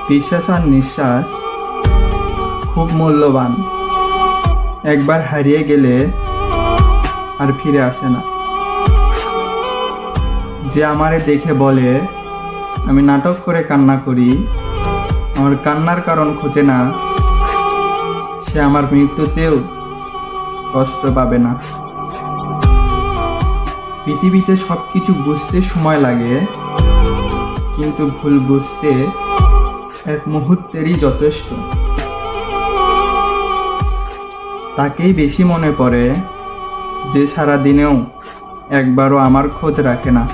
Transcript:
বিশ্বাস আর নিঃশ্বাস খুব মূল্যবান। একবার হারিয়ে গেলে আর ফিরে আসে না। যে আমারে দেখে বলে আমি নাটক করে কান্না করি, আমার কান্নার কারণ খোঁজে না, সে আমার মৃত্যুতেও কষ্ট পাবে না। পৃথিবীতে সবকিছু বুঝতে সময় লাগে, কিন্তু ভুল বুঝতে এক মুহূর্তেরই যথেষ্ট। তাকেই বেশি মনে পড়ে যে সারা দিনেও একবারও আমার খোঁজ রাখে না।